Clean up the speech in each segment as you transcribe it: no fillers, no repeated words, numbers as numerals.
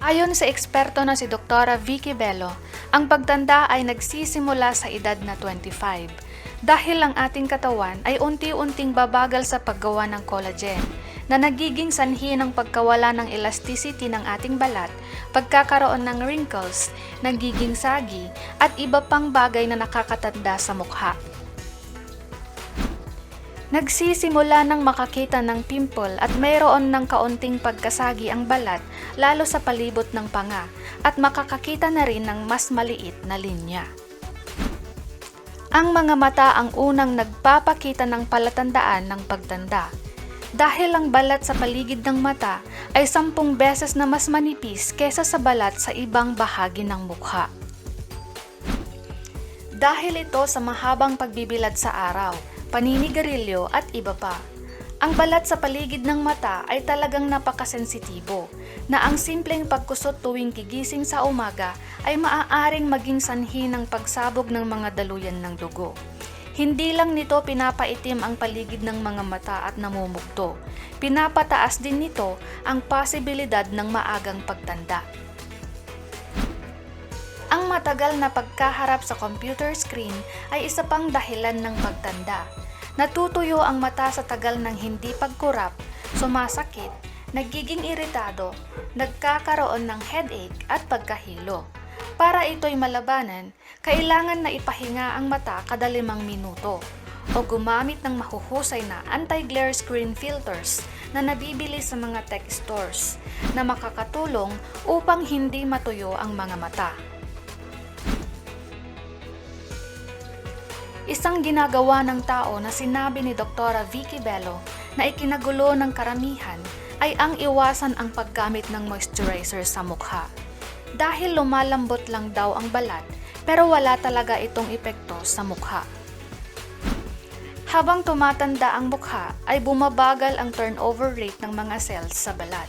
Ayon sa eksperto na si Dr. Vicky Bello, ang pagtanda ay nagsisimula sa edad na 25 dahil ang ating katawan ay unti-unting babagal sa paggawa ng collagen na nagiging sanhi ng pagkawala ng elasticity ng ating balat, pagkakaroon ng wrinkles, nagiging sagi at iba pang bagay na nakakatanda sa mukha. Nagsisimula ng makakita ng pimple at mayroon ng kaunting pagkasagi ang balat lalo sa palibot ng panga at makakakita na rin ng mas maliit na linya. Ang mga mata ang unang nagpapakita ng palatandaan ng pagtanda dahil ang balat sa paligid ng mata ay 10 beses na mas manipis kesa sa balat sa ibang bahagi ng mukha. Dahil ito sa mahabang pagbibilad sa araw, paninigarilyo at iba pa. Ang balat sa paligid ng mata ay talagang napakasensitibo na ang simpleng pagkusot tuwing gigising sa umaga ay maaaring maging sanhi ng pagsabog ng mga daluyan ng dugo. Hindi lang nito pinapaitim ang paligid ng mga mata at namumugto, pinapataas din nito ang posibilidad ng maagang pagtanda. Ang matagal na pagkaharap sa computer screen ay isa pang dahilan ng pagtanda. Natutuyo ang mata sa tagal ng hindi pagkurap, sumasakit, nagiging iritado, nagkakaroon ng headache at pagkahilo. Para ito'y malabanan, kailangan na ipahinga ang mata kada 5 minuto o gumamit ng mahuhusay na anti-glare screen filters na nabibili sa mga tech stores na makakatulong upang hindi matuyo ang mga mata. Isang ginagawa ng tao na sinabi ni Dr. Vicky Bello na ikinagulo ng karamihan ay ang iwasan ang paggamit ng moisturizer sa mukha. Dahil lumalambot lang daw ang balat pero wala talaga itong epekto sa mukha. Habang tumatanda ang mukha ay bumabagal ang turnover rate ng mga cells sa balat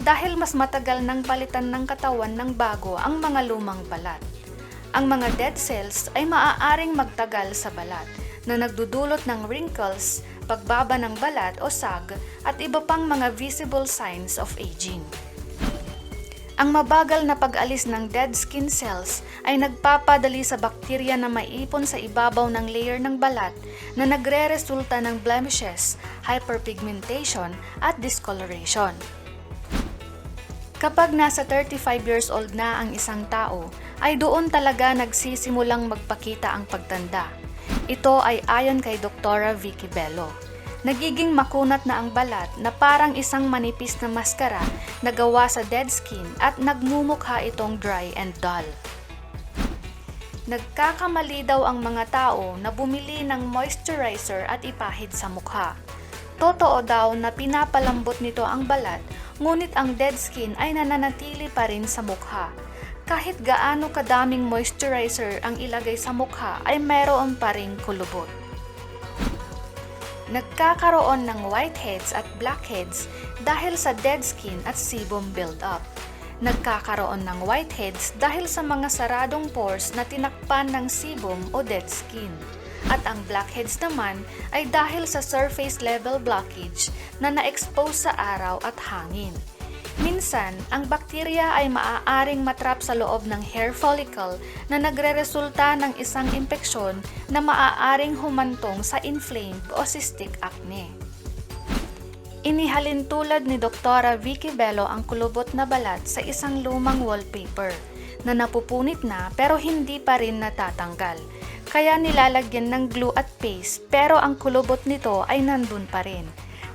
dahil mas matagal nang palitan ng katawan ng bago ang mga lumang balat. Ang mga dead cells ay maaaring magtagal sa balat na nagdudulot ng wrinkles, pagbaba ng balat o sag at iba pang mga visible signs of aging. Ang mabagal na pag-alis ng dead skin cells ay nagpapadali sa bakterya na maiipon sa ibabaw ng layer ng balat na nagre-resulta ng blemishes, hyperpigmentation at discoloration. Kapag nasa 35 years old na ang isang tao, ay doon talaga nagsisimulang magpakita ang pagtanda. Ito ay ayon kay Dr. Vicky Bello. Nagiging makunat na ang balat na parang isang manipis na maskara na gawa sa dead skin at nagmumukha itong dry and dull. Nagkakamali daw ang mga tao na bumili ng moisturizer at ipahid sa mukha. Totoo daw na pinapalambot nito ang balat, ngunit ang dead skin ay nananatili pa rin sa mukha. Kahit gaano kadaming moisturizer ang ilagay sa mukha ay mayroon pa ring kulubot. Nagkakaroon ng whiteheads at blackheads dahil sa dead skin at sebum buildup. Nagkakaroon ng whiteheads dahil sa mga saradong pores na tinakpan ng sebum o dead skin. At ang blackheads naman ay dahil sa surface level blockage na na-expose sa araw at hangin. Minsan, ang bakterya ay maaaring matrap sa loob ng hair follicle na nagreresulta ng isang impeksyon na maaaring humantong sa inflamed o cystic acne. Inihalin tulad ni Dr. Vicky Bello ang kulubot na balat sa isang lumang wallpaper na napupunit na pero hindi pa rin natatanggal. Kaya nilalagyan ng glue at paste pero ang kulubot nito ay nandun pa rin.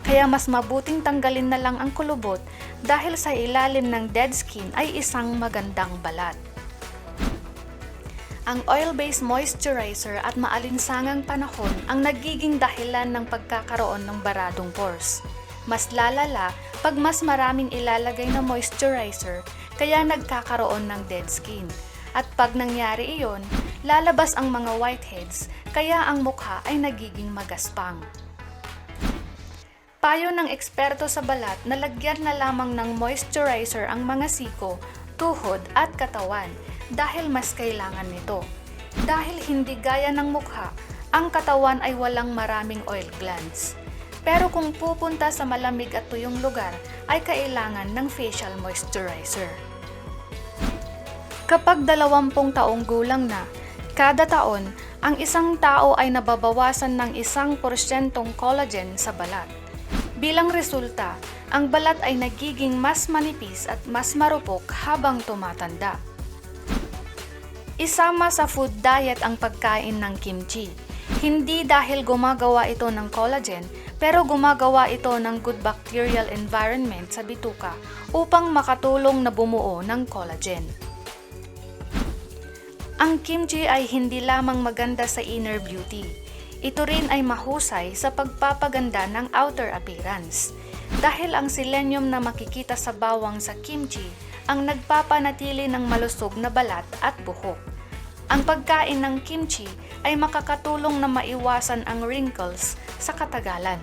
Kaya mas mabuting tanggalin na lang ang kulubot dahil sa ilalim ng dead skin ay isang magandang balat. Ang oil-based moisturizer at maalinsangang panahon ang nagiging dahilan ng pagkakaroon ng baradong pores. Mas lalala pag mas maraming ilalagay na moisturizer kaya nagkakaroon ng dead skin. At pag nangyari iyon, lalabas ang mga whiteheads kaya ang mukha ay nagiging magaspang. Payo ng eksperto sa balat na lagyan na lamang ng moisturizer ang mga siko, tuhod at katawan dahil mas kailangan nito. Dahil hindi gaya ng mukha, ang katawan ay walang maraming oil glands. Pero kung pupunta sa malamig at tuyong lugar, ay kailangan ng facial moisturizer. Kapag 20 taong gulang na, kada taon, ang isang tao ay nababawasan ng 1% collagen sa balat. Bilang resulta, ang balat ay nagiging mas manipis at mas marupok habang tumatanda. Isama sa food diet ang pagkain ng kimchi. Hindi dahil gumagawa ito ng collagen, pero gumagawa ito ng good bacterial environment sa bituka upang makatulong na bumuo ng collagen. Ang kimchi ay hindi lamang maganda sa inner beauty. Ito rin ay mahusay sa pagpapaganda ng outer appearance. Dahil ang selenium na makikita sa bawang sa kimchi ang nagpapanatili ng malusog na balat at buhok. Ang pagkain ng kimchi ay makakatulong na maiwasan ang wrinkles sa katagalan.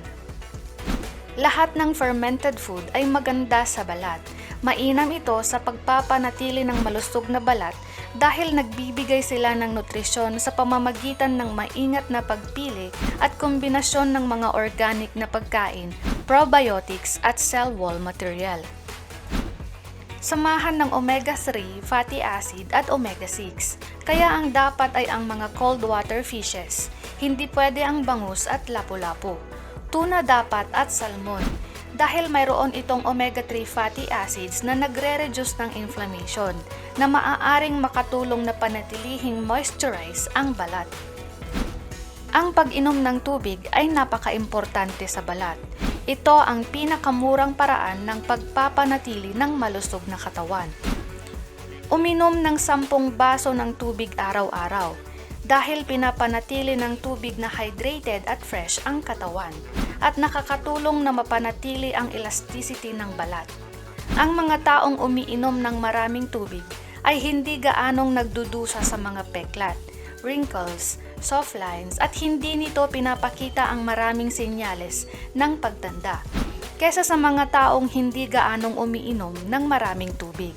Lahat ng fermented food ay maganda sa balat. Mainam ito sa pagpapanatili ng malusog na balat dahil nagbibigay sila ng nutrisyon sa pamamagitan ng maingat na pagpili at kombinasyon ng mga organic na pagkain, probiotics at cell wall material. Samahan ng omega-3 fatty acid at omega-6. Kaya ang dapat ay ang mga cold water fishes. Hindi pwede ang bangus at lapu-lapu. Tuna dapat at salmon. Dahil mayroon itong omega-3 fatty acids na nagre-reduce ng inflammation na maaaring makatulong na panatilihing moisturize ang balat. Ang pag-inom ng tubig ay napaka-importante sa balat. Ito ang pinakamurang paraan ng pagpapanatili ng malusog na katawan. Uminom ng 10 baso ng tubig araw-araw dahil pinapanatili ng tubig na hydrated at fresh ang katawan at nakakatulong na mapanatili ang elasticity ng balat. Ang mga taong umiinom ng maraming tubig ay hindi gaanong nagdudusa sa mga peklat, wrinkles, soft lines at hindi nito pinapakita ang maraming senyales ng pagtanda kesa sa mga taong hindi gaanong umiinom ng maraming tubig.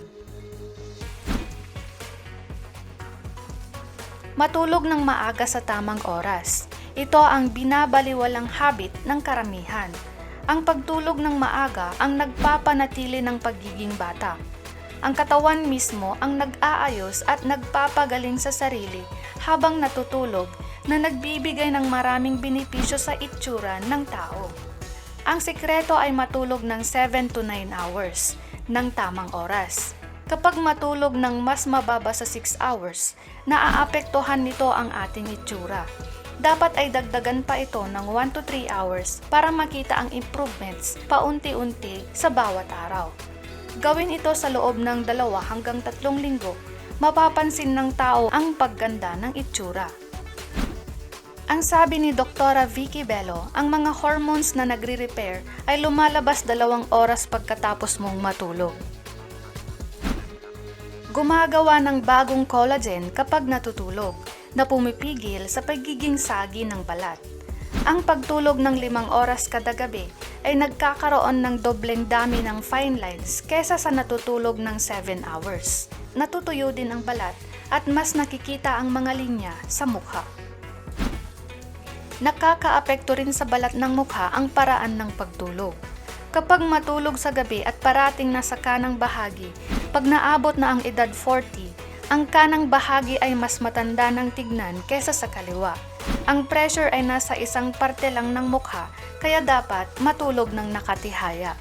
Matulog ng maaga sa tamang oras. Ito ang binabaliwalang habit ng karamihan. Ang pagtulog ng maaga ang nagpapanatili ng pagiging bata. Ang katawan mismo ang nag-aayos at nagpapagaling sa sarili habang natutulog na nagbibigay ng maraming benepisyo sa itsura ng tao. Ang sikreto ay matulog ng 7 to 9 hours ng tamang oras. Kapag matulog ng mas mababa sa 6 hours, naaapektuhan nito ang ating itsura. Dapat ay dagdagan pa ito ng 1 to 3 hours para makita ang improvements paunti-unti sa bawat araw. Gawin ito sa loob ng 2 hanggang 3 linggo, mapapansin ng tao ang pagganda ng itsura. Ang sabi ni Dr. Vicky Bello, ang mga hormones na nagre-repair ay lumalabas 2 oras pagkatapos mong matulog. Gumagawa ng bagong collagen kapag natutulog, na pumipigil sa pagiging sagi ng balat. Ang pagtulog ng 5 oras kada gabi ay nagkakaroon ng dobleng dami ng fine lines kesa sa natutulog ng 7 hours. Natutuyo din ang balat at mas nakikita ang mga linya sa mukha. Nakakaapekto rin sa balat ng mukha ang paraan ng pagtulog. Kapag matulog sa gabi at parating nasa kanang bahagi, pag naabot na ang edad 40, ang kanang bahagi ay mas matanda ng tignan kesa sa kaliwa. Ang pressure ay nasa isang parte lang ng mukha, kaya dapat matulog ng nakatihaya.